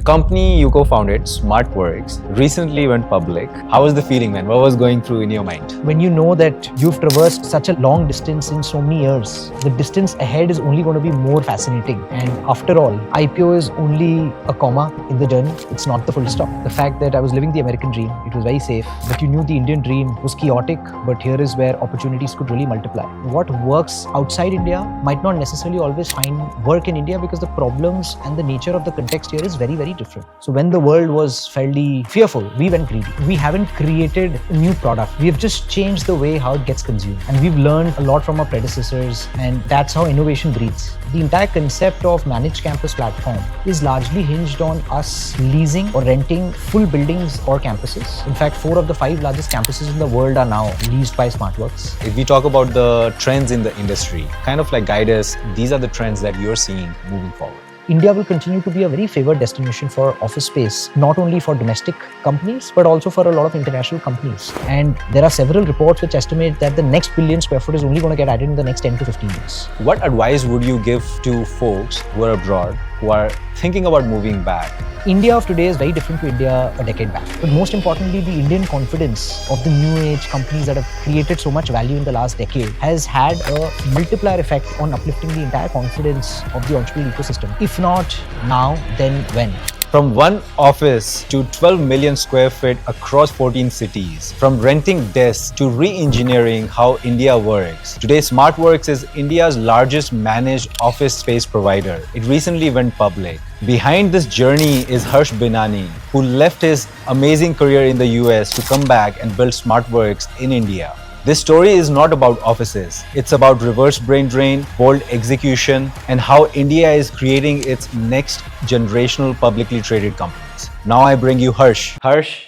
company you co-founded, Smartworks, recently went public. How was the feeling, man? What was going through in your mind? When you know that you've traversed such a long distance in so many years, the distance ahead is only going to be more fascinating. And after all, IPO is only a comma in the journey. It's not the full stop. The fact that I was living the American dream, it was very safe, but you knew the Indian dream was chaotic, but here is where opportunities could really multiply. What works outside India might not necessarily always find work in India because the problems and the nature of the context here is very, very different. So when the world was fairly fearful, we went greedy. We haven't created a new product. We have just changed the way how it gets consumed. And we've learned a lot from our predecessors, and that's how innovation breathes. The entire concept of managed campus platform is largely hinged on us leasing or renting full buildings or campuses. In fact, 4 of the 5 largest campuses in the world are now leased by Smartworks. If we talk about the trends in the industry, kind of like guide us, these are the trends that you're seeing moving forward. India will continue to be a very favored destination for office space, not only for domestic companies, but also for a lot of international companies. And there are several reports which estimate that the next billion square foot is only going to get added in the next 10 to 15 years. What advice would you give to folks who are abroad, who are thinking about moving back? India of today is very different to India a decade back. But most importantly, the Indian confidence of the new age companies that have created so much value in the last decade has had a multiplier effect on uplifting the entire confidence of the entrepreneurial ecosystem. If not now, then when? From one office to 12 million square feet across 14 cities, from renting desks to re-engineering how India works, today Smartworks is India's largest managed office space provider. It recently went public. Behind this journey is Binani, who left his amazing career in the US to come back and build Smartworks in India. This story is not about offices. It's about reverse brain drain, bold execution, and how India is creating its next generational publicly traded companies. Now I bring you Harsh. Harsh,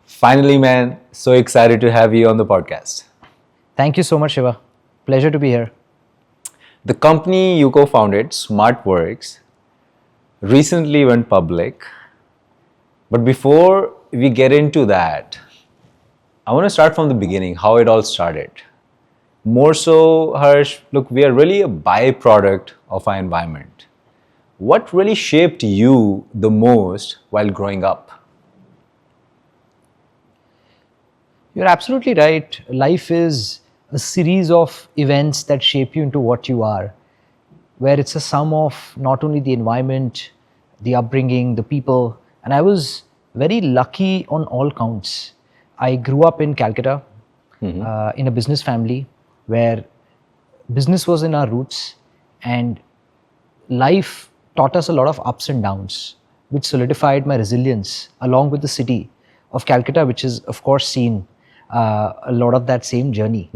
finally, man, so excited to have you on the podcast. Thank you so much, Shiva. Pleasure to be here. The company you co-founded, Smartworks, recently went public. But before we get into that, I want to start from the beginning, how it all started. More so, Harsh, look, we are really a byproduct of our environment. What really shaped you the most while growing up? You're absolutely right. Life is a series of events that shape you into what you are, where it's a sum of not only the environment, the upbringing, the people. And I was very lucky on all counts. I grew up in Calcutta, in a business family where business was in our roots, and life taught us a lot of ups and downs, which solidified my resilience along with the city of Calcutta, which is of course seen a lot of that same journey.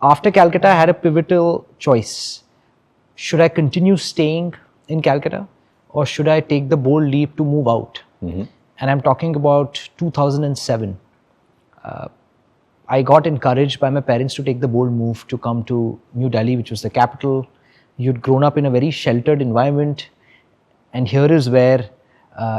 After Calcutta, I had a pivotal choice. Should I continue staying in Calcutta, or should I take the bold leap to move out? And I'm talking about 2007. I got encouraged by my parents to take the bold move to come to New Delhi, which was the capital. You'd grown up in a very sheltered environment. And here is where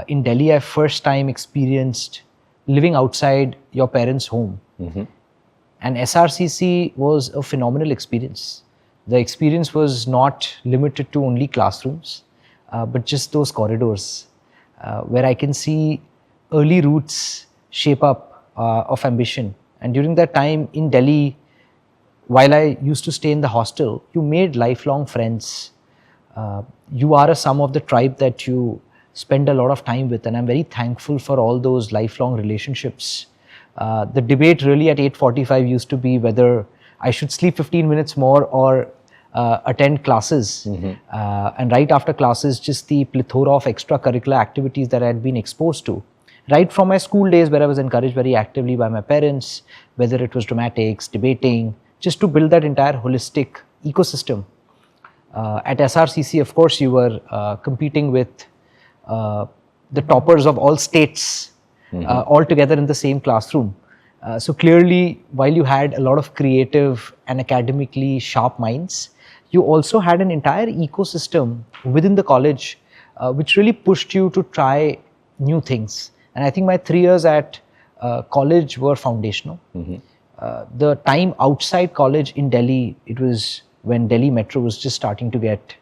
in Delhi, I first time experienced living outside your parents' home. And SRCC was a phenomenal experience. The experience was not limited to only classrooms, but just those corridors where I can see early roots shape up of ambition. And during that time in Delhi, while I used to stay in the hostel, you made lifelong friends. You are a sum of the tribe that you spend a lot of time with, and I'm very thankful for all those lifelong relationships. The debate really at 8:45 used to be whether I should sleep 15 minutes more or attend classes. And right after classes, just the plethora of extracurricular activities that I had been exposed to. Right from my school days, where I was encouraged very actively by my parents, whether it was dramatics, debating, just to build that entire holistic ecosystem. At SRCC, of course, you were competing with the toppers of all states, all together in the same classroom. So clearly, while you had a lot of creative and academically sharp minds, you also had an entire ecosystem within the college, which really pushed you to try new things. And I think my 3 years at college were foundational. The time outside college in Delhi, it was when Delhi Metro was just starting to get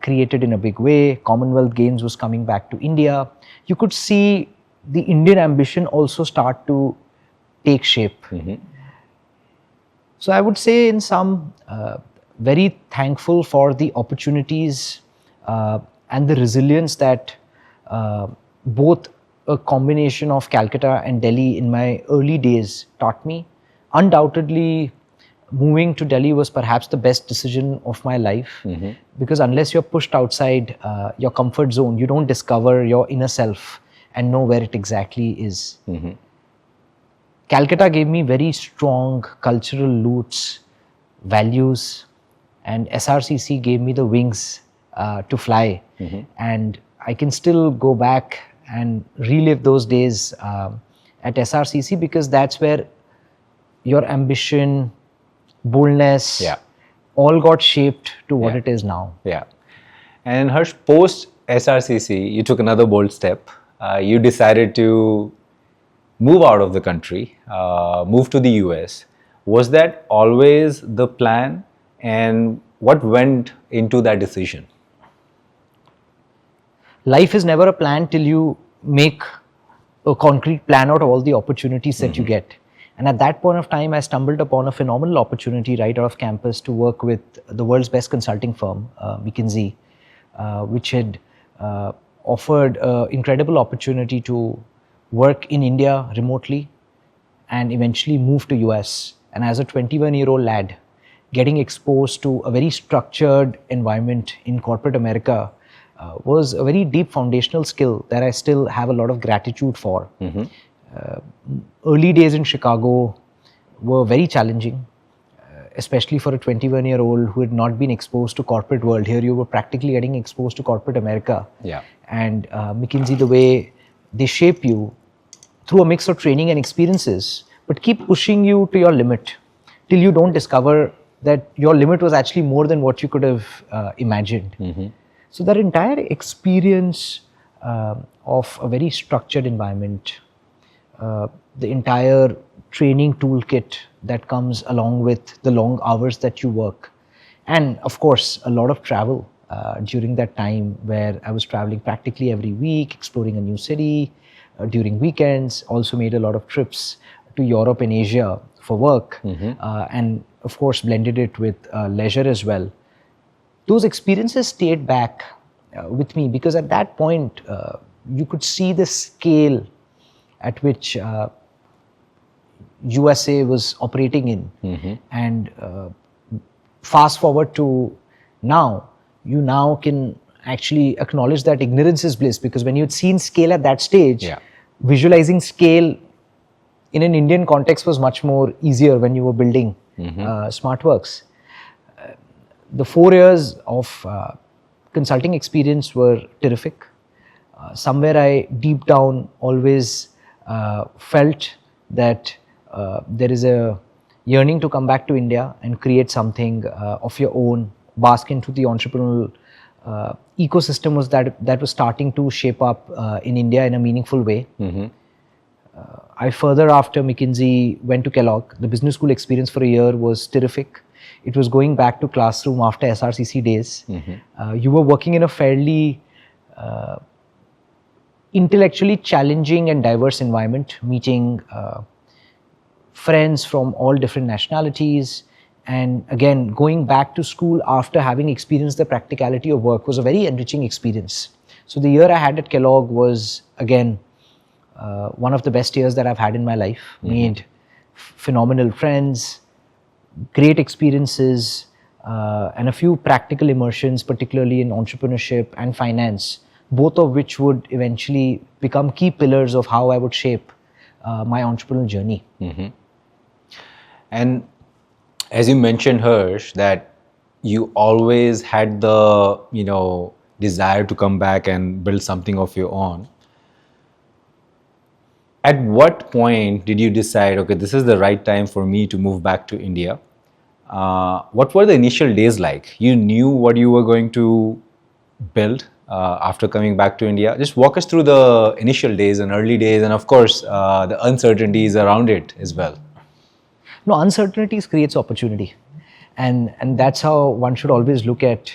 created in a big way. Commonwealth Games was coming back to India. You could see the Indian ambition also start to take shape. So I would say in some, very thankful for the opportunities and the resilience that both a combination of Calcutta and Delhi in my early days taught me. Undoubtedly, moving to Delhi was perhaps the best decision of my life, because unless you're pushed outside your comfort zone, you don't discover your inner self and know where it exactly is. Calcutta gave me very strong cultural roots, values, and SRCC gave me the wings to fly. And I can still go back and relive those days at SRCC, because that's where your ambition, boldness, all got shaped to what it is now. Yeah. And Harsh, post SRCC, you took another bold step. You decided to move out of the country, move to the US. Was that always the plan? And what went into that decision? Life is never a plan till you make a concrete plan out of all the opportunities that you get. And at that point of time, I stumbled upon a phenomenal opportunity right out of campus to work with the world's best consulting firm, McKinsey, which had offered an incredible opportunity to work in India remotely and eventually move to US. And as a 21-year-old lad, getting exposed to a very structured environment in corporate America was a very deep foundational skill that I still have a lot of gratitude for. Early days in Chicago were very challenging, especially for a 21-year-old who had not been exposed to corporate world. Here you were practically getting exposed to corporate America. And McKinsey, the way they shape you through a mix of training and experiences, but keep pushing you to your limit till you don't discover that your limit was actually more than what you could have imagined. So that entire experience of a very structured environment, the entire training toolkit that comes along with the long hours that you work, and of course a lot of travel during that time, where I was traveling practically every week, exploring a new city during weekends, also made a lot of trips to Europe and Asia for work, and of course blended it with leisure as well. Those experiences stayed back with me, because at that point you could see the scale at which USA was operating in. And fast forward to now, you now can actually acknowledge that ignorance is bliss, because when you'd seen scale at that stage, visualizing scale in an Indian context was much more easier when you were building Smartworks. The 4 years of consulting experience were terrific. Somewhere I deep down always felt that there is a yearning to come back to India and create something of your own, bask into the entrepreneurial ecosystem that was starting to shape up in India in a meaningful way. I further, after McKinsey, went to Kellogg. The business school experience for a year was terrific. It was going back to classroom after SRCC days. You were working in a fairly intellectually challenging and diverse environment, meeting friends from all different nationalities. And again, going back to school after having experienced the practicality of work was a very enriching experience. So the year I had at Kellogg was, again, one of the best years that I've had in my life. Made phenomenal friends, great experiences, and a few practical immersions, particularly in entrepreneurship and finance, both of which would eventually become key pillars of how I would shape my entrepreneurial journey. And as you mentioned, Harsh, that you always had the desire to come back and build something of your own. At what point did you decide, okay, this is the right time for me to move back to India? What were the initial days like? You knew what you were going to build after coming back to India? Just walk us through the initial days and early days, and of course, the uncertainties around it as well. No, uncertainties creates opportunity. And that's how one should always look at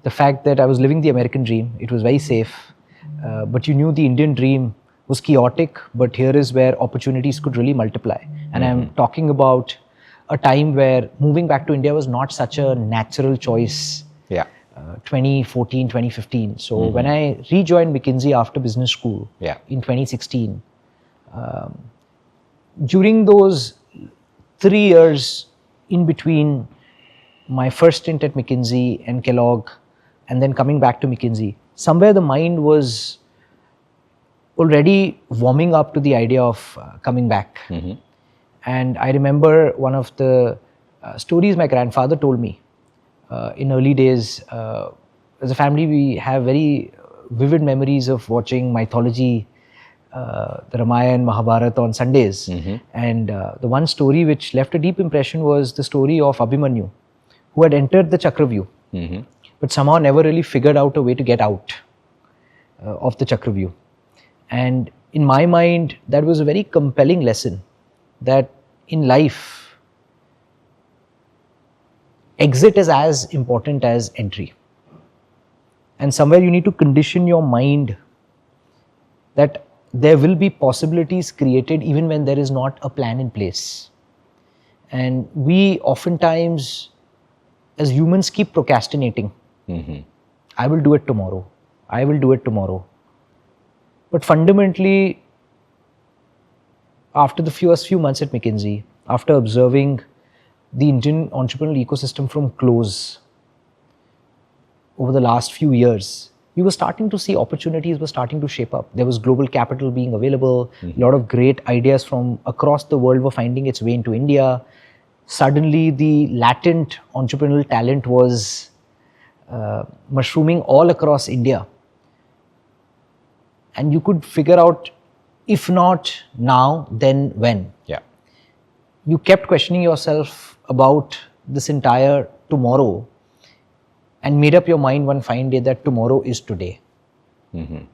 the fact that I was living the American dream. It was very safe, but you knew the Indian dream was chaotic, but here is where opportunities could really multiply. And I'm talking about a time where moving back to India was not such a natural choice. Yeah. 2014, 2015. So when I rejoined McKinsey after business school in 2016, during those 3 years in between my first stint at McKinsey and Kellogg, and then coming back to McKinsey, somewhere the mind was already warming up to the idea of coming back. And I remember one of the stories my grandfather told me in early days. As a family, we have very vivid memories of watching mythology, the Ramayana and Mahabharata on Sundays. And the one story which left a deep impression was the story of Abhimanyu, who had entered the Chakravyuh, but somehow never really figured out a way to get out of the Chakravyuh. And in my mind, that was a very compelling lesson that in life, exit is as important as entry. And somewhere you need to condition your mind that there will be possibilities created even when there is not a plan in place. And we oftentimes, as humans, keep procrastinating. I will do it tomorrow. I will do it tomorrow. But fundamentally, after the first few months at McKinsey, after observing the Indian entrepreneurial ecosystem from close over the last few years, we were starting to see opportunities were starting to shape up. There was global capital being available. A lot of great ideas from across the world were finding its way into India. Suddenly, the latent entrepreneurial talent was mushrooming all across India. And you could figure out, if not now, then when. Yeah. You kept questioning yourself about this entire tomorrow and made up your mind one fine day that tomorrow is today. And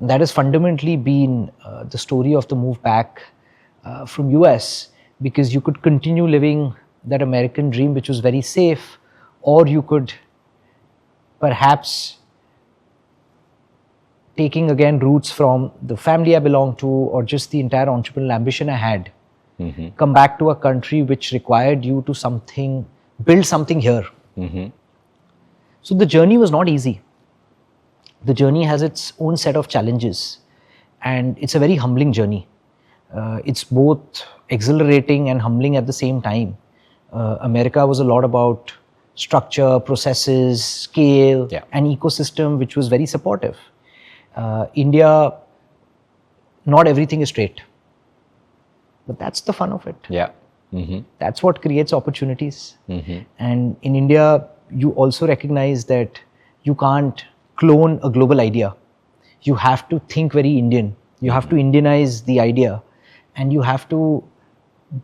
that has fundamentally been the story of the move back from US, because you could continue living that American dream, which was very safe, or you could perhaps, taking again roots from the family I belong to or just the entire entrepreneurial ambition I had, come back to a country which required you to build something here. So the journey was not easy. The journey has its own set of challenges, and it's a very humbling journey. It's both exhilarating and humbling at the same time. America was a lot about structure, processes, scale, an ecosystem which was very supportive. India, not everything is straight, but that's the fun of it. That's what creates opportunities. And in India, you also recognize that you can't clone a global idea. You have to think very Indian. You have to Indianize the idea, and you have to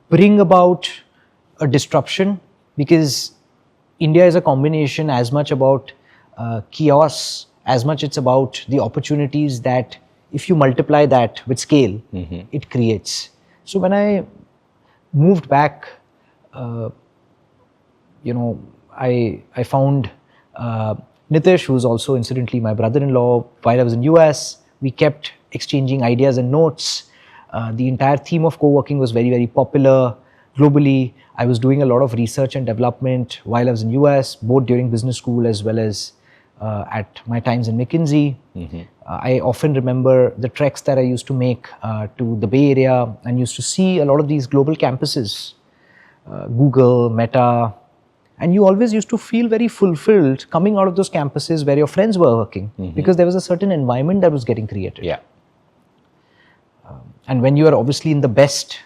bring about a disruption, because India is a combination as much about chaos as much it's about the opportunities that if you multiply that with scale, it creates. So when I moved back, I found Nitish, who's also incidentally my brother-in-law. While I was in US, we kept exchanging ideas and notes. The entire theme of co-working was very, very popular globally. I was doing a lot of research and development while I was in US, both during business school as well as at my times in McKinsey. I often remember the treks that I used to make to the Bay Area and used to see a lot of these global campuses, Google, Meta, and you always used to feel very fulfilled coming out of those campuses where your friends were working, because there was a certain environment that was getting created. And when you are obviously in the best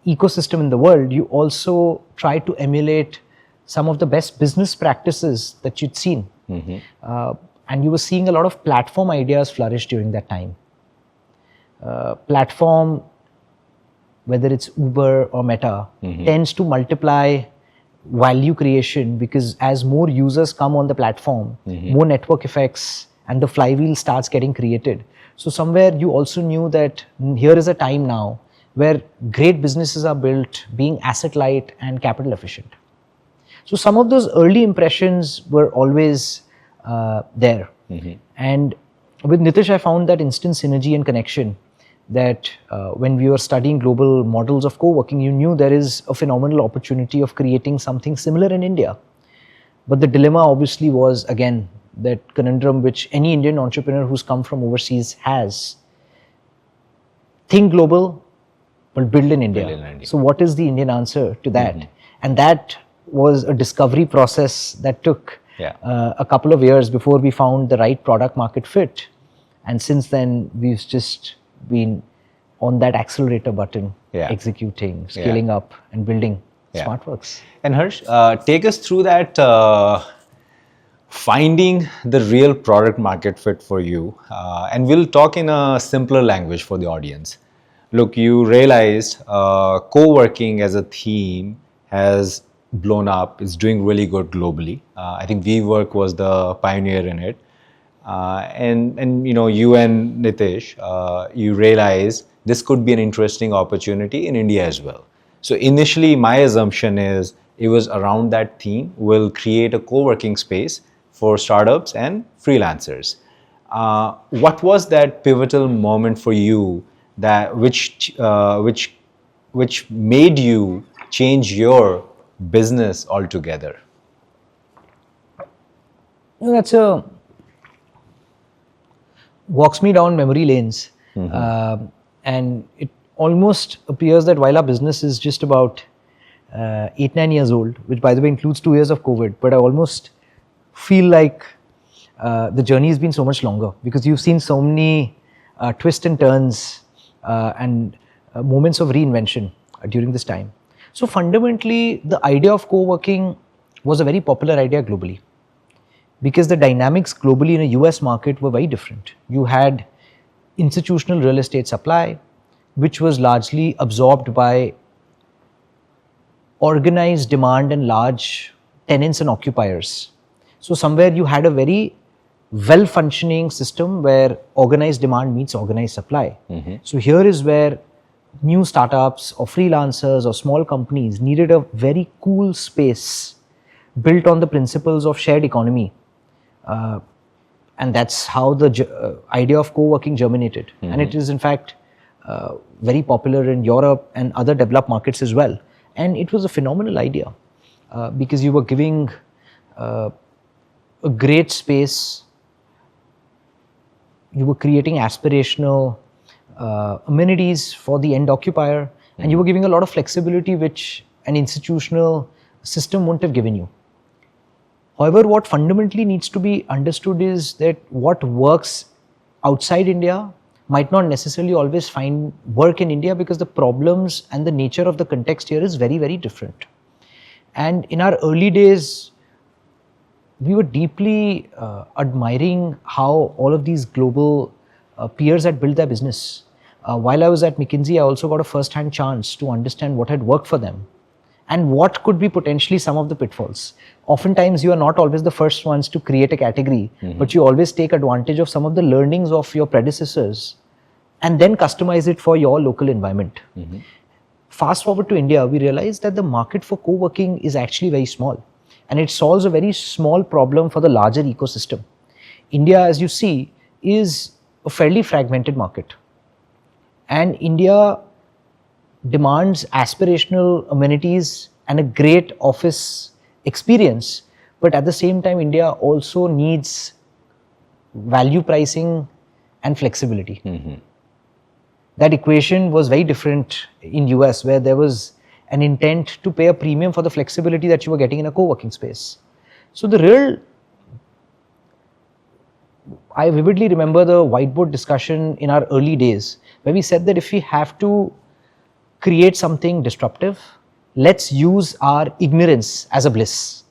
ecosystem in the world, you also try to emulate some of the best business practices that you'd seen. And you were seeing a lot of platform ideas flourish during that time. Platform, whether it's Uber or Meta, tends to multiply value creation, because as more users come on the platform, more network effects and the flywheel starts getting created. So somewhere you also knew that here is a time now where great businesses are built being asset light and capital efficient. So some of those early impressions were always there. And with Nitish, I found that instant synergy and connection that when we were studying global models of co-working, you knew there is a phenomenal opportunity of creating something similar in India. But the dilemma obviously was, again, that conundrum which any Indian entrepreneur who's come from overseas has. Think global, but build in India. So what is the Indian answer to that? And that was a discovery process that took a couple of years before we found the right product market fit. And since then, we've just been on that accelerator button, executing, scaling up and building Smartworks. And Harsh, take us through that finding the real product market fit for you. And we'll talk in a simpler language for the audience. Look, you realized co-working as a theme has blown up. It's doing really good globally. I think WeWork was the pioneer in it. And you and Nitish, you realized this could be an interesting opportunity in India as well. So initially, my assumption is it was around that theme. We'll create a co-working space for startups and freelancers. What was that pivotal moment for you that which made you change your business altogether? That's walks me down memory lanes, and it almost appears that while our business is just about 8-9 years old, which by the way includes 2 years of COVID, but I almost feel like the journey has been so much longer because you've seen so many twists and turns and moments of reinvention during this time. So fundamentally, the idea of co-working was a very popular idea globally because the dynamics globally in a US market were very different. You had institutional real estate supply, which was largely absorbed by organized demand and large tenants and occupiers. So somewhere you had a very well-functioning system where organized demand meets organized supply. So here is where new startups or freelancers or small companies needed a very cool space built on the principles of shared economy. And that's how the idea of co-working germinated. And it is in fact very popular in Europe and other developed markets as well. And it was a phenomenal idea because you were giving a great space, you were creating aspirational amenities for the end occupier, and you were giving a lot of flexibility which an institutional system wouldn't have given you. However, what fundamentally needs to be understood is that what works outside India might not necessarily always find work in India because the problems and the nature of the context here is very, very different. And in our early days, we were deeply admiring how all of these global peers had built their business. While I was at McKinsey, I also got a first-hand chance to understand what had worked for them and what could be potentially some of the pitfalls. Oftentimes, you are not always the first ones to create a category, but you always take advantage of some of the learnings of your predecessors and then customize it for your local environment. Fast forward to India, we realized that the market for co-working is actually very small and it solves a very small problem for the larger ecosystem. India, as you see, is a fairly fragmented market. And India demands aspirational amenities and a great office experience. But at the same time, India also needs value pricing and flexibility. That equation was very different in US, where there was an intent to pay a premium for the flexibility that you were getting in a co-working space. So I vividly remember the whiteboard discussion in our early days, where we said that if we have to create something disruptive, let's use our ignorance as a bliss.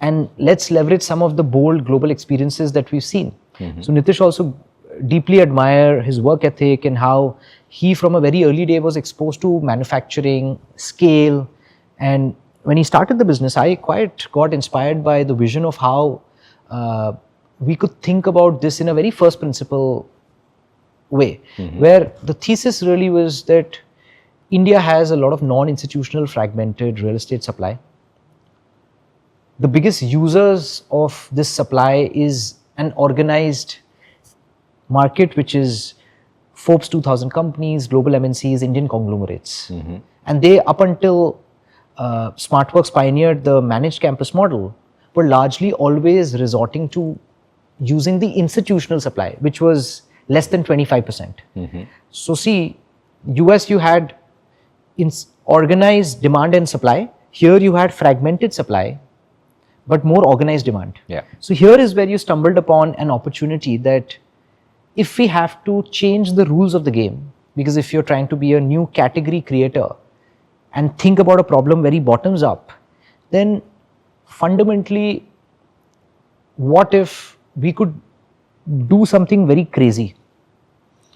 And let's leverage some of the bold global experiences that we've seen. So Nitish also deeply admire his work ethic and how he from a very early day was exposed to manufacturing, scale. And when he started the business, I quite got inspired by the vision of how we could think about this in a very first principle way, where the thesis really was that India has a lot of non-institutional fragmented real estate supply. The biggest users of this supply is an organized market, which is Forbes 2000 companies, global MNCs, Indian conglomerates. And they, up until Smartworks pioneered the managed campus model, were largely always resorting to using the institutional supply, which was less than 25%. So see, US you had organized demand and supply. Here you had fragmented supply, but more organized demand. Yeah. So here is where you stumbled upon an opportunity that if we have to change the rules of the game, because if you're trying to be a new category creator and think about a problem very bottoms up, then fundamentally, what if we could do something very crazy,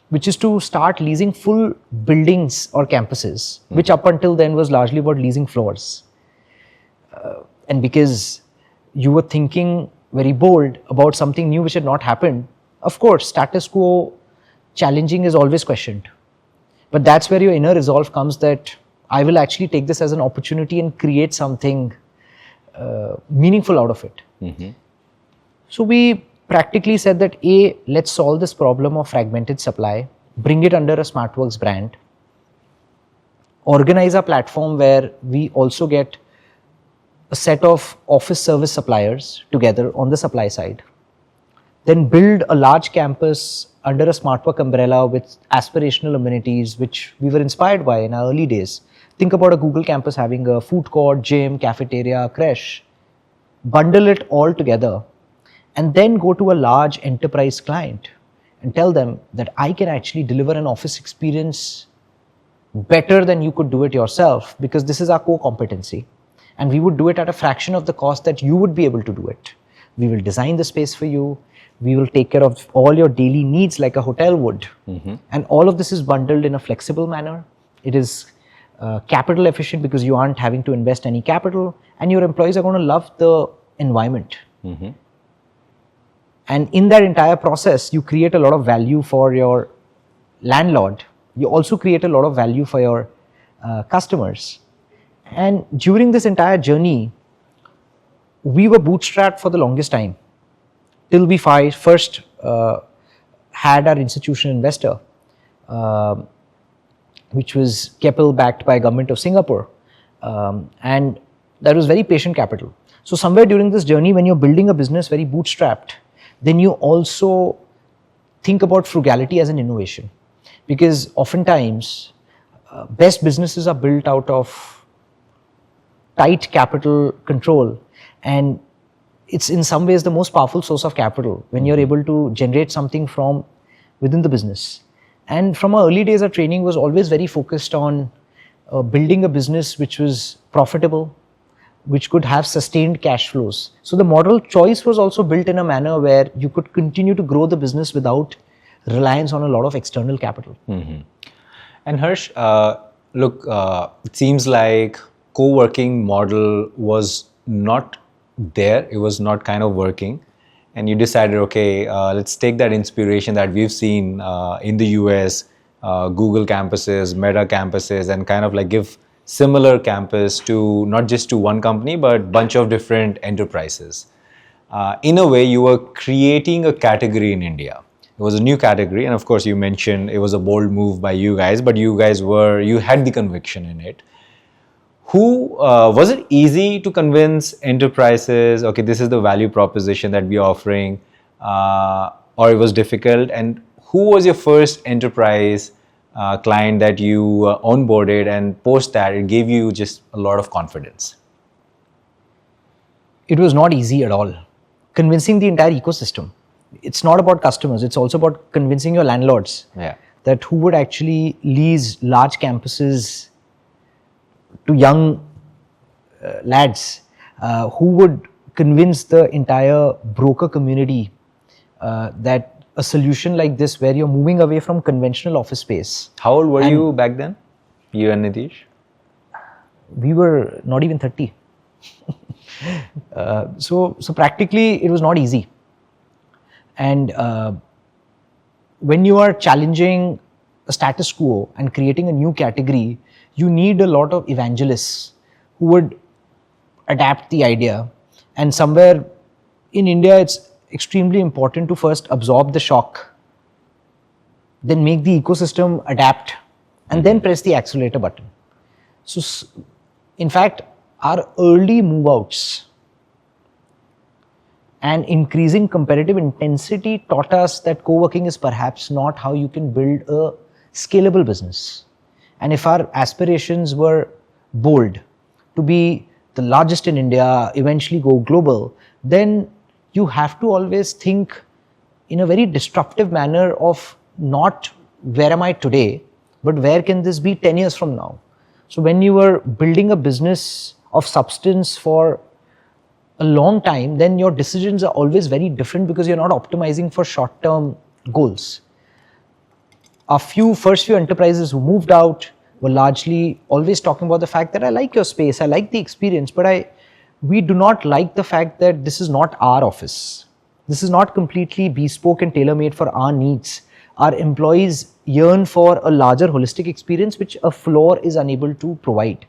which is to start leasing full buildings or campuses, which up until then was largely about leasing floors. And because you were thinking very bold about something new which had not happened, of course, status quo challenging is always questioned. But that's where your inner resolve comes, that I will actually take this as an opportunity and create something meaningful out of it. So we practically said that let's solve this problem of fragmented supply, bring it under a Smartworks brand, organize a platform where we also get a set of office service suppliers together on the supply side, then build a large campus under a Smartwork umbrella with aspirational amenities, which we were inspired by in our early days. Think about a Google campus having a food court, gym, cafeteria, creche, bundle it all together, and then go to a large enterprise client and tell them that I can actually deliver an office experience better than you could do it yourself, because this is our core competency. And we would do it at a fraction of the cost that you would be able to do it. We will design the space for you. We will take care of all your daily needs like a hotel would. And all of this is bundled in a flexible manner. It is capital efficient because you aren't having to invest any capital, and your employees are going to love the environment. And in that entire process, you create a lot of value for your landlord. You also create a lot of value for your customers. And during this entire journey, we were bootstrapped for the longest time, till we first had our institutional investor, which was Keppel, backed by government of Singapore. And that was very patient capital. So somewhere during this journey, when you're building a business very bootstrapped, then you also think about frugality as an innovation. Because oftentimes, best businesses are built out of tight capital control, and it's in some ways the most powerful source of capital when you're able to generate something from within the business. And from our early days, our training was always very focused on building a business which was profitable, which could have sustained cash flows. So the model choice was also built in a manner where you could continue to grow the business without reliance on a lot of external capital. And Harsh, look, it seems like co-working model was not there. It was not kind of working. And you decided, okay, let's take that inspiration that we've seen in the US, Google campuses, Meta campuses, and kind of like give similar campus to not just to one company, but bunch of different enterprises. In a way, you were creating a category in India. It was a new category, and of course, you mentioned it was a bold move by you guys, but you had the conviction in it. Was it easy to convince enterprises, okay, this is the value proposition that we're offering, or it was difficult? And who was your first enterprise client that you onboarded, and post that it gave you just a lot of confidence? It was not easy at all. Convincing the entire ecosystem. It's not about customers, it's also about convincing your landlords that who would actually lease large campuses to young lads, who would convince the entire broker community that a solution like this, where you're moving away from conventional office space. How old were you back then, you and Nitish? We were not even 30. So practically it was not easy. And when you are challenging a status quo and creating a new category, you need a lot of evangelists who would adapt the idea. And somewhere in India, it's extremely important to first absorb the shock, then make the ecosystem adapt, and then press the accelerator button. So, in fact, our early move outs and increasing competitive intensity taught us that co-working is perhaps not how you can build a scalable business. And if our aspirations were bold, to be the largest in India, eventually go global, then you have to always think in a very disruptive manner of not where am I today, but where can this be 10 years from now. So when you were building a business of substance for a long time, then your decisions are always very different because you're not optimizing for short-term goals. Our first few enterprises who moved out were largely always talking about the fact that I like your space, I like the experience, but we do not like the fact that this is not our office. This is not completely bespoke and tailor-made for our needs. Our employees yearn for a larger holistic experience which a floor is unable to provide.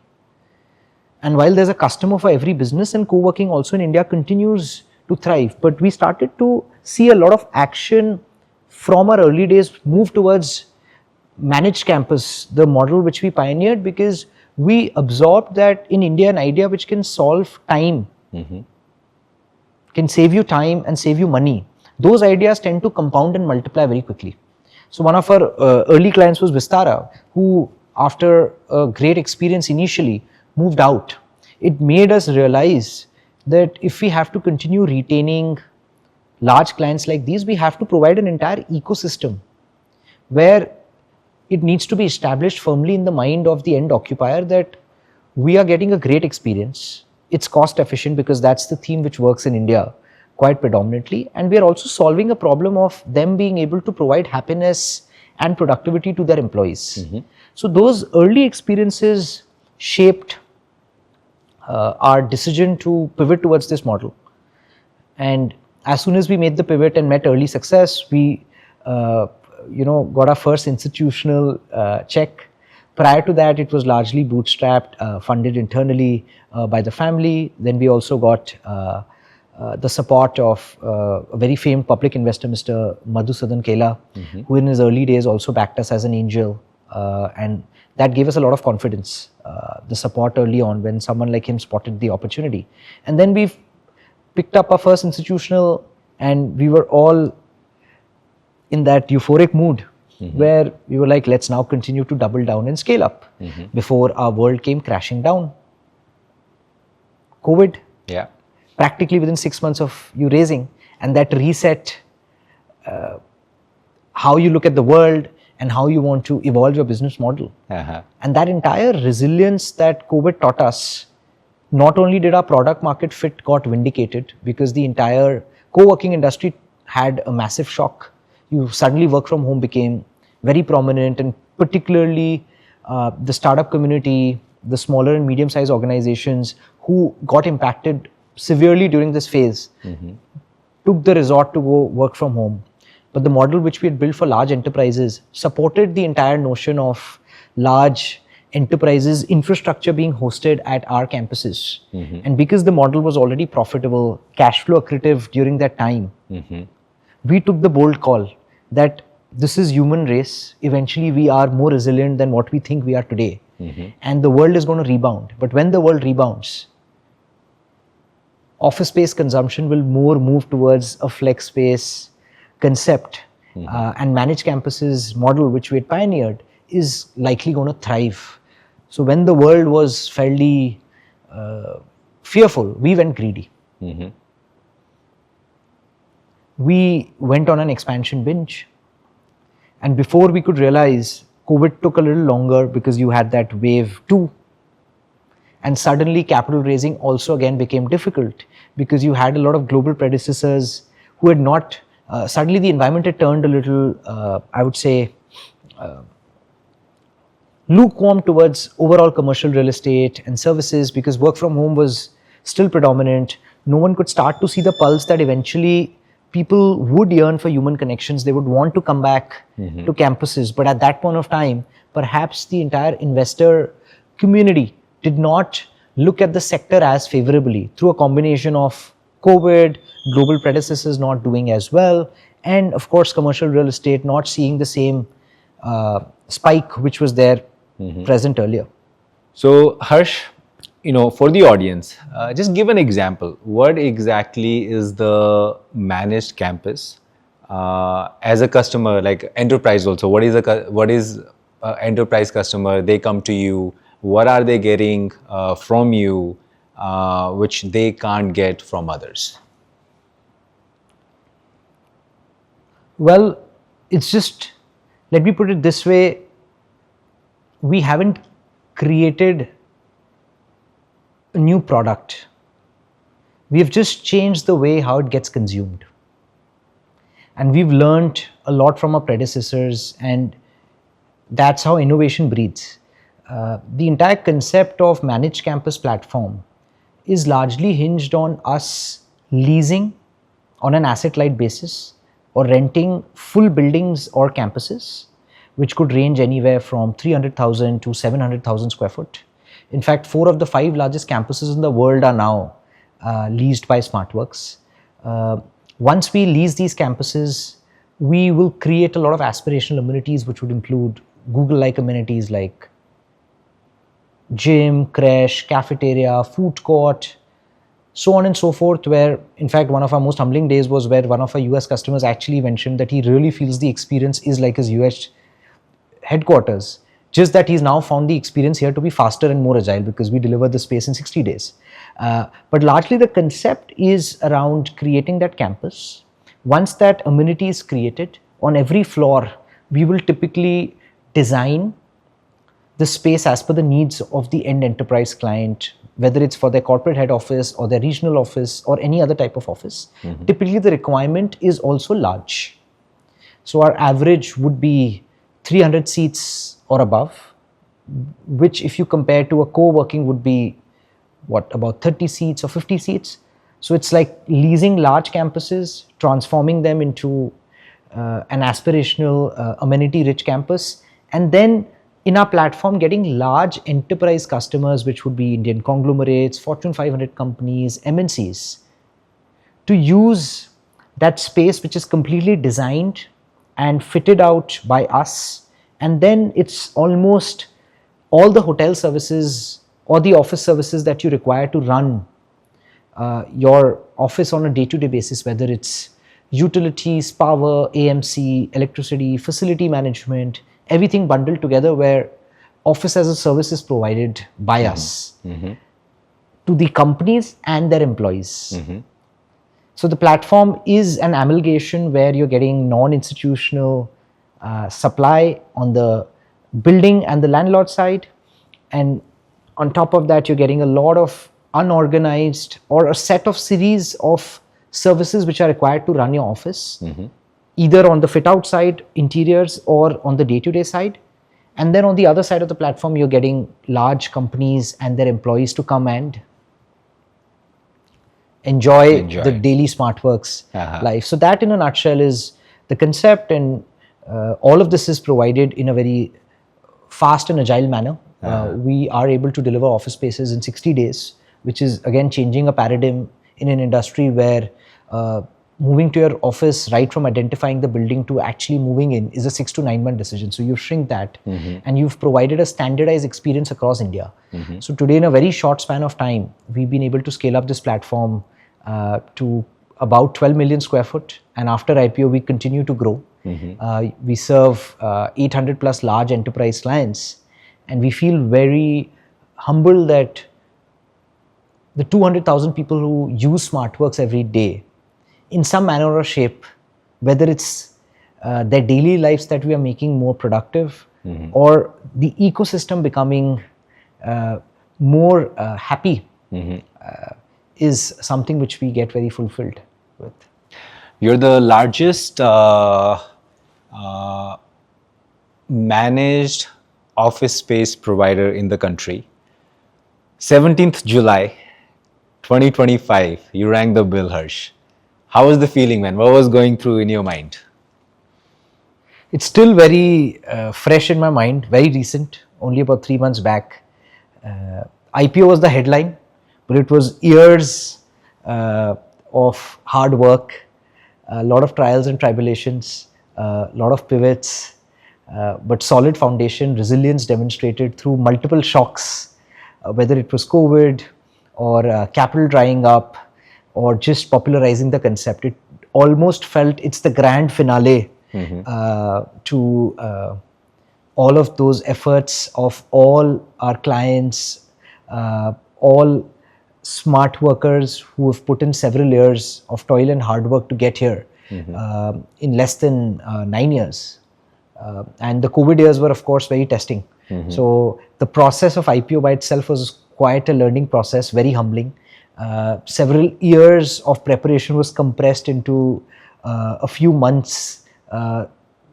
And while there's a customer for every business, and co-working also in India continues to thrive, but we started to see a lot of action from our early days move towards managed campus, the model which we pioneered, because we absorbed that in India an idea which can solve time, can save you time and save you money. Those ideas tend to compound and multiply very quickly. So one of our early clients was Vistara, who after a great experience initially moved out. It made us realize that if we have to continue retaining large clients like these, we have to provide an entire ecosystem where it needs to be established firmly in the mind of the end occupier that we are getting a great experience. It's cost efficient because that's the theme which works in India quite predominantly. And we are also solving a problem of them being able to provide happiness and productivity to their employees. So those early experiences shaped our decision to pivot towards this model. And as soon as we made the pivot and met early success, we got our first institutional check. Prior to that, it was largely bootstrapped, funded internally by the family. Then we also got the support of a very famed public investor, Mr. Madhusudan Kela, who in his early days also backed us as an angel. And that gave us a lot of confidence, the support early on when someone like him spotted the opportunity. And then we've picked up our first institutional, and we were all in that euphoric mood where we were like, let's now continue to double down and scale up before our world came crashing down. COVID, practically within 6 months of you raising, and that reset how you look at the world and how you want to evolve your business model. And that entire resilience that COVID taught us, not only did our product market fit got vindicated because the entire co-working industry had a massive shock. You suddenly work from home became very prominent, and particularly the startup community, the smaller and medium-sized organizations who got impacted severely during this phase, took the resort to go work from home. But the model which we had built for large enterprises supported the entire notion of large enterprises infrastructure being hosted at our campuses. And because the model was already profitable, cash flow accretive during that time, we took the bold call that this is human race. Eventually we are more resilient than what we think we are today. And the world is going to rebound. But when the world rebounds, office space consumption will more move towards a flex space concept, and managed campuses model which we had pioneered is likely going to thrive. So when the world was fairly fearful, we went greedy. We went on an expansion binge, and before we could realize, COVID took a little longer because you had that wave 2, and suddenly capital raising also again became difficult because you had a lot of global predecessors who had not, suddenly the environment had turned a little, I would say, lukewarm towards overall commercial real estate and services because work from home was still predominant. No one could start to see the pulse that eventually people would yearn for human connections. They would want to come back to campuses. But at that point of time, perhaps the entire investor community did not look at the sector as favorably through a combination of COVID, global predecessors not doing as well, and of course commercial real estate not seeing the same spike which was there present earlier. So, Harsh, for the audience, just give an example. What exactly is the managed campus as a customer, like enterprise also? What is enterprise customer? They come to you. What are they getting from you, which they can't get from others? Well, it's just, let me put it this way, we haven't created a new product. We have just changed the way how it gets consumed. And we've learned a lot from our predecessors, and that's how innovation breathes. The entire concept of managed campus platform is largely hinged on us leasing on an asset-light basis or renting full buildings or campuses, which could range anywhere from 300,000 to 700,000 square foot. In fact, 4 of the 5 largest campuses in the world are now leased by Smartworks. Once we lease these campuses, we will create a lot of aspirational amenities, which would include Google-like amenities like gym, creche, cafeteria, food court, so on and so forth, where in fact one of our most humbling days was where one of our US customers actually mentioned that he really feels the experience is like his US headquarters, just that he's now found the experience here to be faster and more agile because we deliver the space in 60 days. But largely the concept is around creating that campus. Once that amenity is created, on every floor, we will typically design the space as per the needs of the end enterprise client, whether it's for their corporate head office or their regional office or any other type of office. Typically, the requirement is also large. So our average would be 300 seats or above, which if you compare to a co-working would be about 30 seats or 50 seats. So it's like leasing large campuses, transforming them into an aspirational amenity-rich campus, and then in our platform getting large enterprise customers, which would be Indian conglomerates, Fortune 500 companies, MNCs, to use that space which is completely designed and fitted out by us. And then it's almost all the hotel services or the office services that you require to run your office on a day-to-day basis, whether it's utilities, power, AMC, electricity, facility management, everything bundled together, where office as a service is provided by us to the companies and their employees. So the platform is an amalgamation where you're getting non-institutional supply on the building and the landlord side, and on top of that you're getting a lot of unorganized or a set of series of services which are required to run your office, either on the fit out side, interiors, or on the day-to-day side. And then on the other side of the platform, you're getting large companies and their employees to come and enjoy the daily Smartworks life. So that in a nutshell is the concept, and all of this is provided in a very fast and agile manner. We are able to deliver office spaces in 60 days, which is again changing a paradigm in an industry where moving to your office right from identifying the building to actually moving in is a 6 to 9 month decision. So you shrink that and you've provided a standardized experience across India. So today, in a very short span of time, we've been able to scale up this platform to about 12 million square foot, and after IPO we continue to grow. We serve 800 plus large enterprise clients, and we feel very humble that the 200,000 people who use Smartworks every day in some manner or shape, whether it's their daily lives that we are making more productive or the ecosystem becoming more happy, is something which we get very fulfilled with. You're the largest managed office space provider in the country. 17th July 2025, you rang the bell, Harsh. How was the feeling, man? What was going through in your mind? It's still very fresh in my mind, very recent, only about 3 months back. IPO was the headline, but it was years of hard work, a lot of trials and tribulations, a lot of pivots, but solid foundation, resilience demonstrated through multiple shocks, whether it was COVID or capital drying up or just popularizing the concept. It almost felt it's the grand finale to all of those efforts of all our clients, all smart workers who have put in several years of toil and hard work to get here in less than 9 years. And the COVID years were, of course, very testing. So the process of IPO by itself was quite a learning process, very humbling. Several years of preparation was compressed into a few months.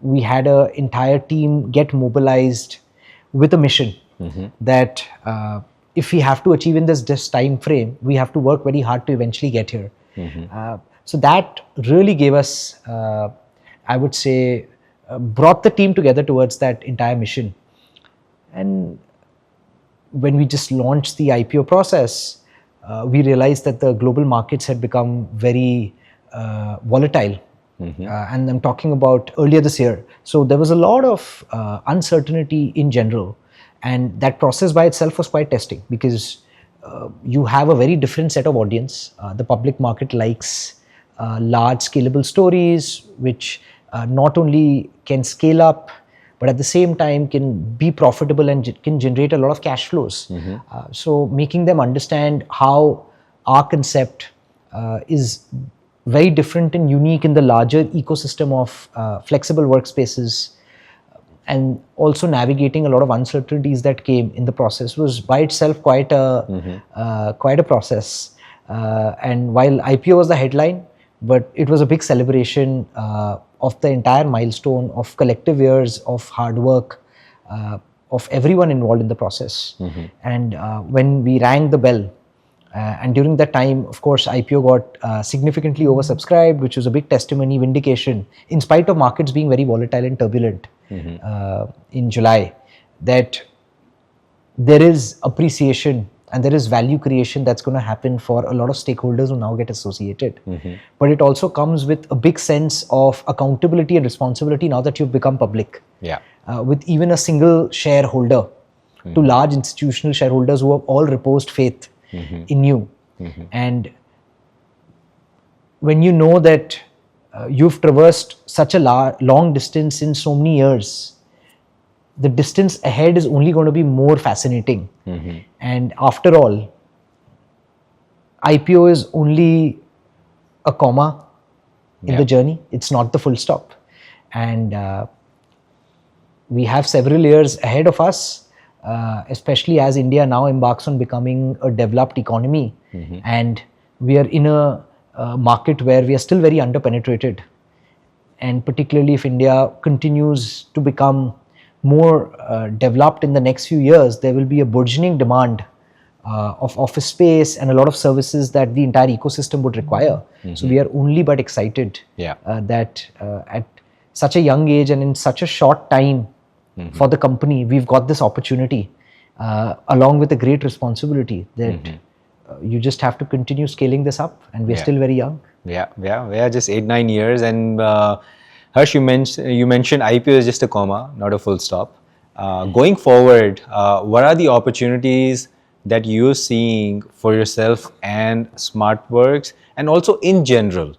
We had an entire team get mobilized with a mission that if we have to achieve in this time frame, we have to work very hard to eventually get here. So that really gave us, I would say, brought the team together towards that entire mission. And when we just launched the IPO process, we realized that the global markets had become very volatile. And I'm talking about earlier this year. So there was a lot of uncertainty in general. And that process by itself was quite testing because you have a very different set of audience. The public market likes large scalable stories, which not only can scale up, but at the same time can be profitable and can generate a lot of cash flows. So making them understand how our concept is very different and unique in the larger ecosystem of flexible workspaces, and also navigating a lot of uncertainties that came in the process was by itself quite a process. And while IPO was the headline, but it was a big celebration of the entire milestone of collective years of hard work of everyone involved in the process. And when we rang the bell, and during that time, of course, IPO got significantly oversubscribed, which was a big testimony, vindication, in spite of markets being very volatile and turbulent in July, that there is appreciation and there is value creation that's going to happen for a lot of stakeholders who now get associated. But it also comes with a big sense of accountability and responsibility now that you've become public. With even a single shareholder to large institutional shareholders who have all reposed faith in you. And when you know that you've traversed such a long distance in so many years, the distance ahead is only going to be more fascinating. And after all, IPO is only a comma in the journey. It's not the full stop. And we have several years ahead of us, especially as India now embarks on becoming a developed economy. And we are in a market where we are still very underpenetrated. And particularly if India continues to become more developed in the next few years, there will be a burgeoning demand of office space and a lot of services that the entire ecosystem would require. So we are only but excited that at such a young age and in such a short time for the company, we've got this opportunity along with a great responsibility that you just have to continue scaling this up, and we're still very young. We are just 8-9 years, and Harsh, you mentioned IPO is just a comma, not a full stop. Going forward, what are the opportunities that you're seeing for yourself and Smartworks, and also in general?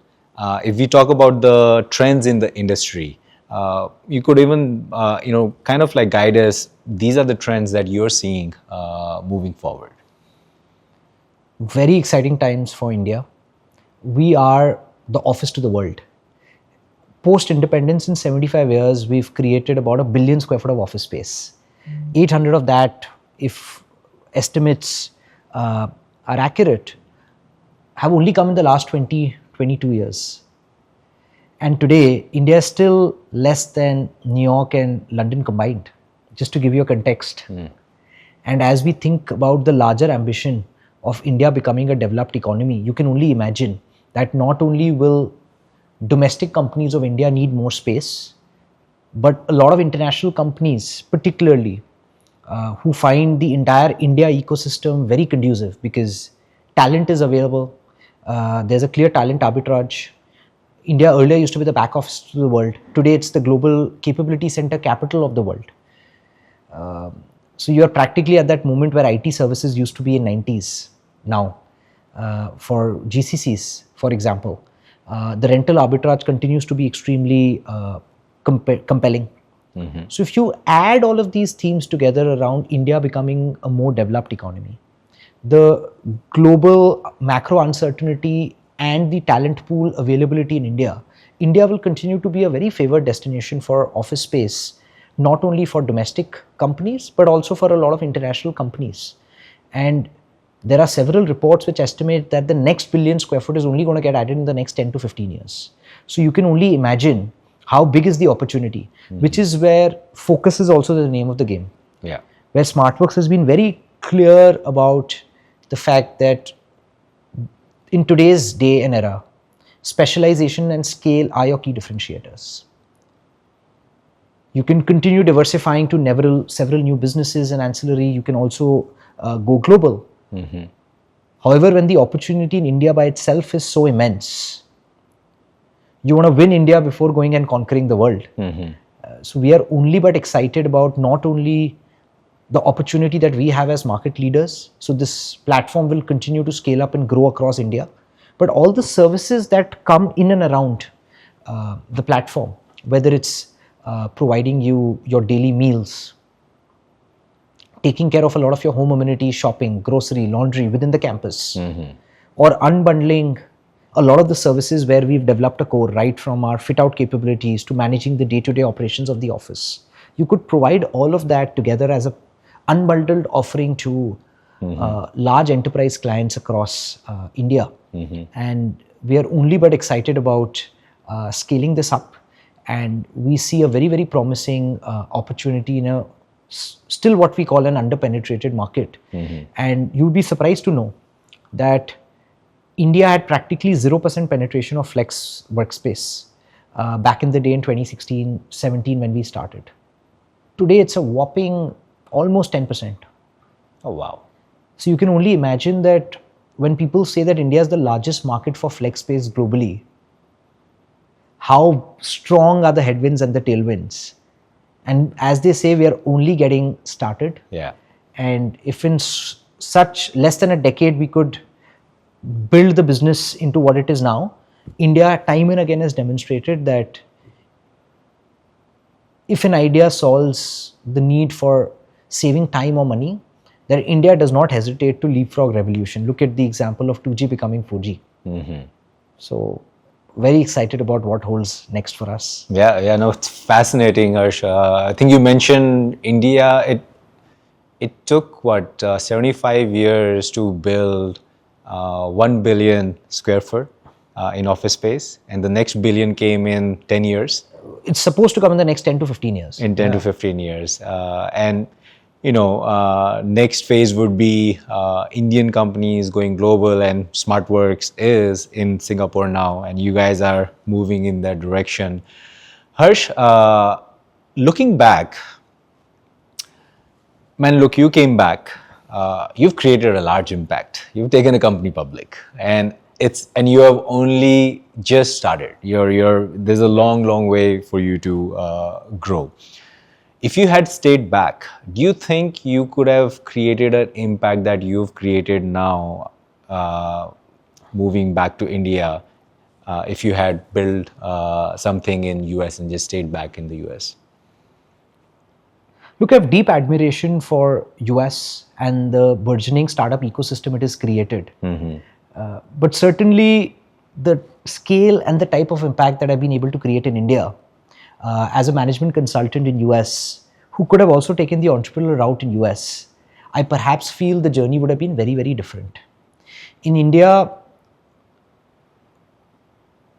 If we talk about the trends in the industry, you could even kind of like guide us. These are the trends that you're seeing moving forward. Very exciting times for India. We are the office to the world. Post-independence, in 75 years, we've created about 1 billion square foot of office space. 800 of that, if estimates are accurate, have only come in the last 22 years. And today, India is still less than New York and London combined, just to give you a context. And as we think about the larger ambition of India becoming a developed economy, you can only imagine that not only will domestic companies of India need more space, but a lot of international companies particularly who find the entire India ecosystem very conducive because talent is available. There's a clear talent arbitrage. India earlier used to be the back office to the world. Today, it's the global capability center capital of the world. So you are practically at that moment where IT services used to be in 90s now. For GCCs, for example, the rental arbitrage continues to be extremely compelling. So if you add all of these themes together around India becoming a more developed economy, the global macro uncertainty and the talent pool availability in India, India will continue to be a very favored destination for office space, not only for domestic companies, but also for a lot of international companies. And there are several reports which estimate that the next billion square foot is only going to get added in the next 10 to 15 years. So you can only imagine how big is the opportunity, which is where focus is also the name of the game. Yeah. Where Smartworks has been very clear about the fact that in today's day and era, specialization and scale are your key differentiators. You can continue diversifying to several new businesses and ancillary. You can also go global. However, when the opportunity in India by itself is so immense, you want to win India before going and conquering the world. So we are only but excited about not only the opportunity that we have as market leaders. So this platform will continue to scale up and grow across India, but all the services that come in and around the platform, whether it's providing you your daily meals, taking care of a lot of your home amenities, shopping, grocery, laundry within the campus, or unbundling a lot of the services where we've developed a core, right from our fit out capabilities to managing the day-to-day operations of the office. You could provide all of that together as a unbundled offering to large enterprise clients across India. And we are only but excited about scaling this up. And we see a very, very promising opportunity in a still what we call an under-penetrated market. And you'd be surprised to know that India had practically 0% penetration of flex workspace back in the day in 2016, 17 when we started. Today, it's a whopping almost 10%. Oh, wow. So you can only imagine that when people say that India is the largest market for flex space globally, how strong are the headwinds and the tailwinds? And as they say, we are only getting started. Yeah. And if in such less than a decade we could build the business into what it is now, India time and again has demonstrated that if an idea solves the need for saving time or money, then India does not hesitate to leapfrog revolution. Look at the example of 2G becoming 4G. So very excited about what holds next for us. Yeah, no, it's fascinating, Harsh. I think you mentioned India. It took 75 years to build 1 billion square foot in office space, and the next billion came in 10 years. It's supposed to come in the next 10 to 15 years. In 10 to 15 years. And, next phase would be Indian companies going global, and Smartworks is in Singapore now, and you guys are moving in that direction. Harsh, looking back, man, look, you came back. You've created a large impact. You've taken a company public, and you have only just started. There's a long way for you to grow. If you had stayed back, do you think you could have created an impact that you've created now, moving back to India, if you had built something in US and just stayed back in the US? Look, I have deep admiration for US and the burgeoning startup ecosystem it has created. But certainly the scale and the type of impact that I've been able to create in India as a management consultant in US, who could have also taken the entrepreneurial route in US, I perhaps feel the journey would have been very, very different. In India,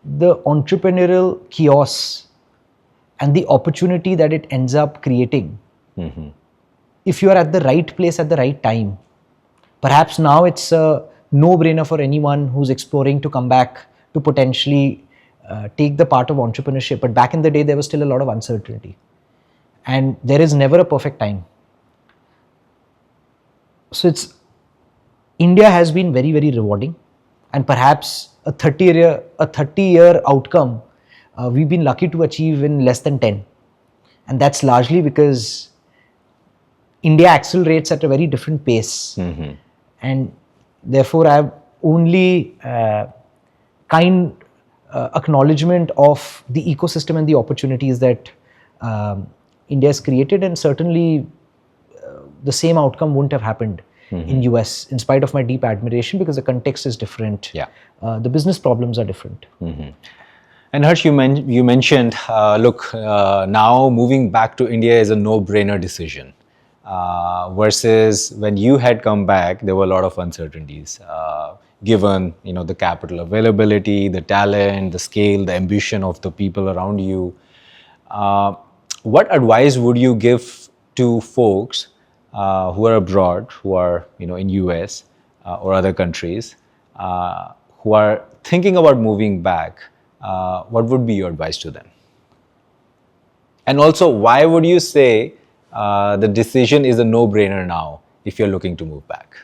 the entrepreneurial chaos and the opportunity that it ends up creating, if you are at the right place at the right time, perhaps now it's a no-brainer for anyone who's exploring to come back to potentially take the part of entrepreneurship. But back in the day, there was still a lot of uncertainty. And there is never a perfect time. So it's India has been very, very rewarding, and perhaps a 30-year outcome we've been lucky to achieve in less than 10, and that's largely because India accelerates at a very different pace, and therefore I have only kind acknowledgement of the ecosystem and the opportunities that India has created, and certainly the same outcome wouldn't have happened in US in spite of my deep admiration, because the context is different. Yeah. The business problems are different. And Harsh, you mentioned, look, now moving back to India is a no-brainer decision. Versus when you had come back, there were a lot of uncertainties, given the capital availability, the talent, the scale, the ambition of the people around you. What advice would you give to folks who are abroad, who are in US or other countries, who are thinking about moving back? What would be your advice to them? And also, why would you say the decision is a no-brainer now if you're looking to move back?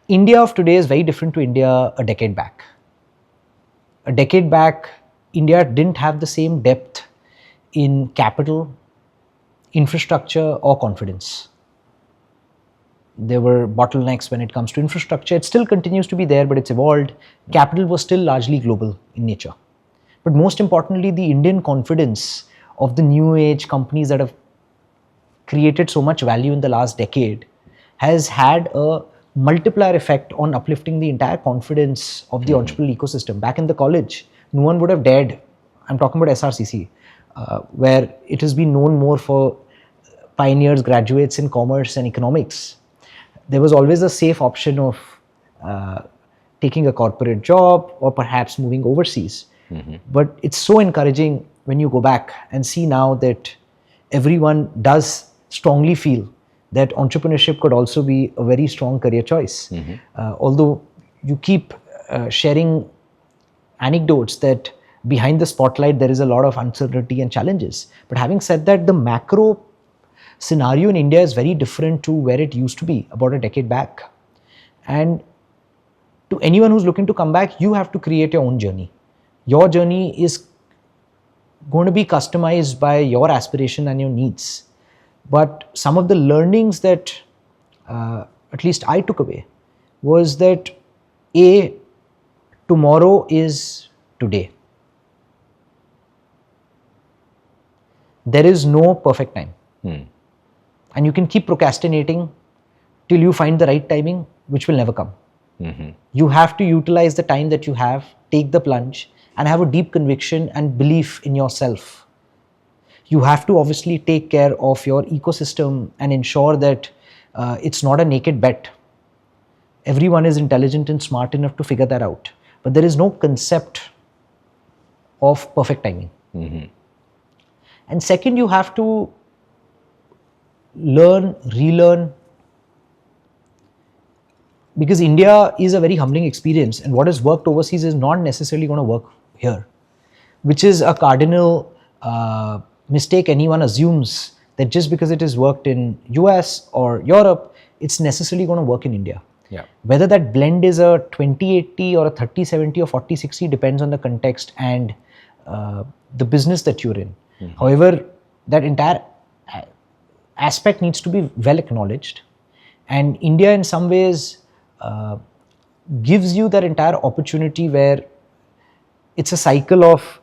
India of today is very different to India a decade back. A decade back, India didn't have the same depth in capital, infrastructure, or confidence. There were bottlenecks when it comes to infrastructure. It still continues to be there, but it's evolved. Capital was still largely global in nature. But most importantly, the Indian confidence of the new age companies that have created so much value in the last decade has had a multiplier effect on uplifting the entire confidence of the entrepreneurial ecosystem. Back in the college, no one would have dared, I'm talking about SRCC, where it has been known more for pioneers, graduates in commerce and economics. There was always a safe option of taking a corporate job or perhaps moving overseas. But it's so encouraging when you go back and see now that everyone does strongly feel that entrepreneurship could also be a very strong career choice. Although you keep sharing anecdotes that behind the spotlight there is a lot of uncertainty and challenges. But having said that, the macro scenario in India is very different to where it used to be about a decade back. And to anyone who's looking to come back, you have to create your own journey. Your journey is going to be customized by your aspiration and your needs. But some of the learnings that at least I took away was that tomorrow is today. There is no perfect time. And you can keep procrastinating till you find the right timing, which will never come. You have to utilize the time that you have, take the plunge, and have a deep conviction and belief in yourself. You have to obviously take care of your ecosystem and ensure that it's not a naked bet. Everyone is intelligent and smart enough to figure that out. But there is no concept of perfect timing. And second, you have to learn, relearn, because India is a very humbling experience, and what has worked overseas is not necessarily going to work here, which is a cardinal mistake. Anyone assumes that just because it has worked in US or Europe, it's necessarily going to work in India. Whether that blend is a 20-80 or a 30-70 or 40-60 depends on the context and the business that you're in. However, that entire aspect needs to be well acknowledged, and India in some ways gives you that entire opportunity where it's a cycle of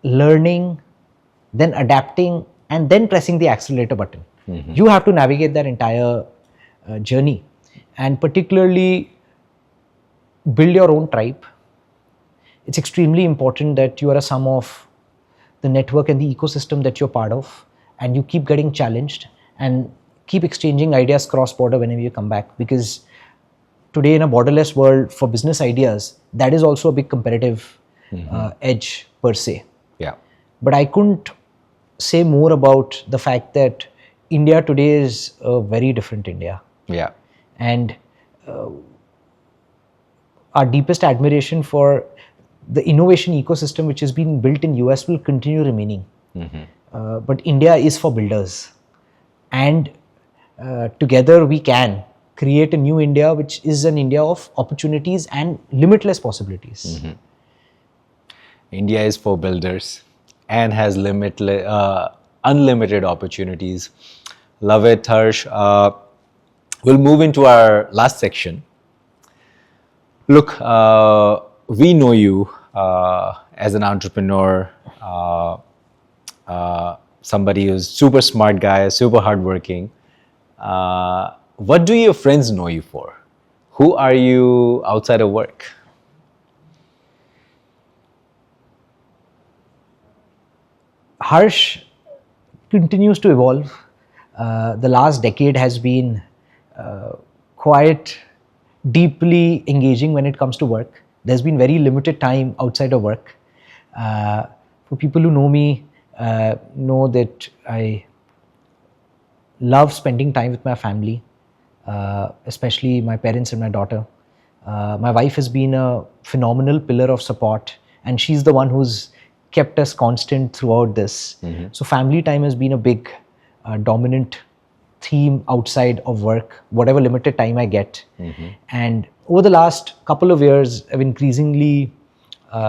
learning, then adapting, and then pressing the accelerator button. You have to navigate that entire journey, and particularly build your own tribe. It's extremely important that you are a sum of the network and the ecosystem that you're part of, and you keep getting challenged and keep exchanging ideas cross-border whenever you come back, because today in a borderless world for business ideas, that is also a big competitive edge per se. But I couldn't say more about the fact that India today is a very different India. And our deepest admiration for the innovation ecosystem which has been built in US will continue remaining. But India is for builders. And together we can create a new India, which is an India of opportunities and limitless possibilities. India is for builders and has unlimited opportunities. Love it, Harsh. We'll move into our last section. Look, we know you as an entrepreneur, somebody who's super smart guy, super hardworking. What do your friends know you for? Who are you outside of work? Harsh continues to evolve. The last decade has been quite deeply engaging when it comes to work. There's been very limited time outside of work. For people who know me, know that I love spending time with my family, especially my parents and my daughter. My wife has been a phenomenal pillar of support, and she's the one who's kept us constant throughout this. So family time has been a big dominant theme outside of work, whatever limited time I get. And over the last couple of years, I've increasingly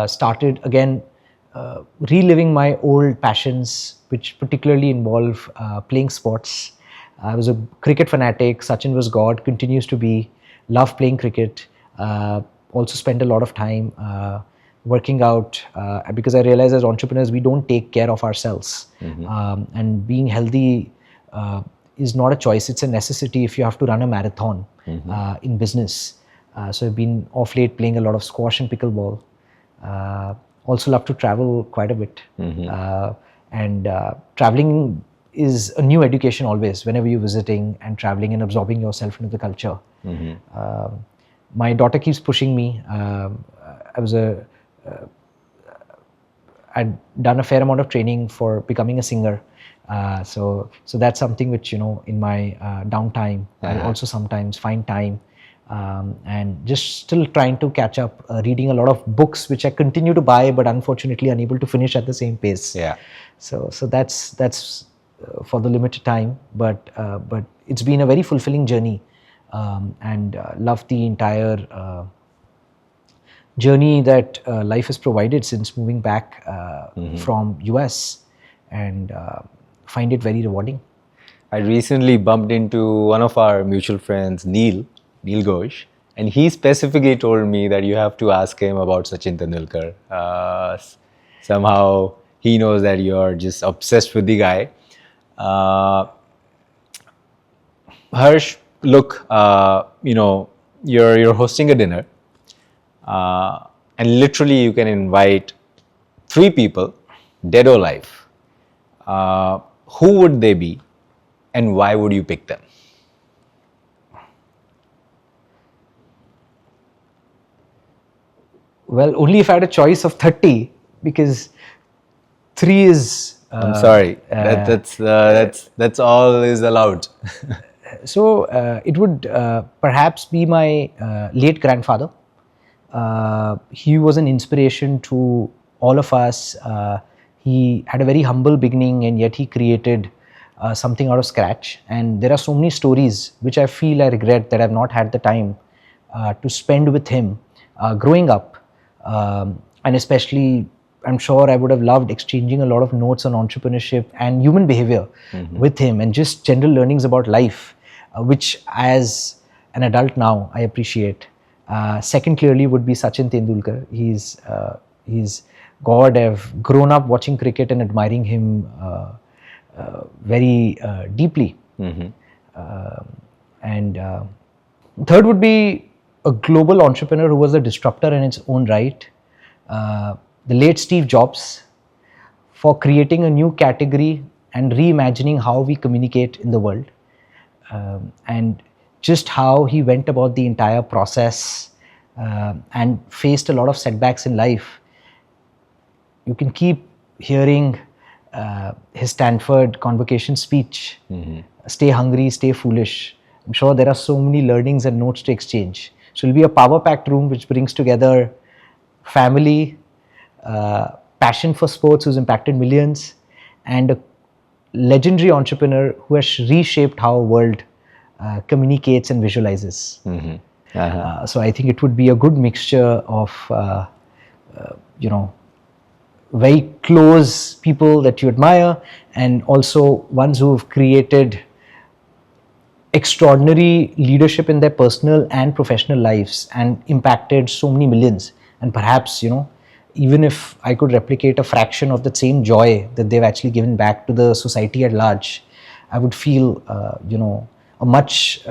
started again reliving my old passions, which particularly involve playing sports. I was a cricket fanatic. Sachin was God, continues to be. Love playing cricket. Also spend a lot of time working out because I realize as entrepreneurs, we don't take care of ourselves. And being healthy is not a choice, it's a necessity if you have to run a marathon in business. So I've been off late playing a lot of squash and pickleball. Also love to travel quite a bit. And traveling is a new education always, whenever you're visiting and traveling and absorbing yourself into the culture. My daughter keeps pushing me. I'd done a fair amount of training for becoming a singer. So that's something which, in my downtime, I also sometimes find time and just still trying to catch up, reading a lot of books which I continue to buy, but unfortunately unable to finish at the same pace. So that's for the limited time, but it's been a very fulfilling journey, and love the entire journey that life has provided since moving back from US, and find it very rewarding. I recently bumped into one of our mutual friends, Neil Ghosh, and he specifically told me that you have to ask him about Sachin Tendulkar. Somehow he knows that you're just obsessed with the guy. Harsh, look, you're hosting a dinner, and literally you can invite 3 people, dead or alive. Who would they be, and why would you pick them? Well, only if I had a choice of 30, because 3 is. I'm sorry. That's all is allowed. So it would perhaps be my late grandfather. He was an inspiration to all of us. He had a very humble beginning, and yet he created something out of scratch. And there are so many stories which I feel I regret that I've not had the time to spend with him growing up. And especially, I'm sure I would have loved exchanging a lot of notes on entrepreneurship and human behavior with him, and just general learnings about life, which as an adult now I appreciate. Second clearly would be Sachin Tendulkar. He's God. I've grown up watching cricket and admiring him very deeply. And third would be a global entrepreneur who was a disruptor in its own right. The late Steve Jobs, for creating a new category and reimagining how we communicate in the world. And just how he went about the entire process and faced a lot of setbacks in life. You can keep hearing his Stanford convocation speech, stay hungry, stay foolish. I'm sure there are so many learnings and notes to exchange. So it'll be a power-packed room which brings together family, passion for sports who's impacted millions, and a legendary entrepreneur who has reshaped how a world communicates and visualizes. Uh-huh. So I think it would be a good mixture of, very close people that you admire, and also ones who've created extraordinary leadership in their personal and professional lives and impacted so many millions. And perhaps, even if I could replicate a fraction of the same joy that they've actually given back to the society at large, I would feel, a much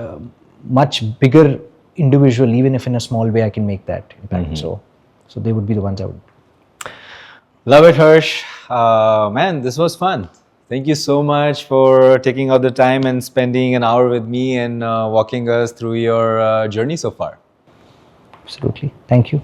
bigger individual, even if in a small way I can make that impact. So they would be the ones I would. Love it, Harsh. Man, this was fun. Thank you so much for taking out the time and spending an hour with me and walking us through your journey so far. Absolutely. Thank you.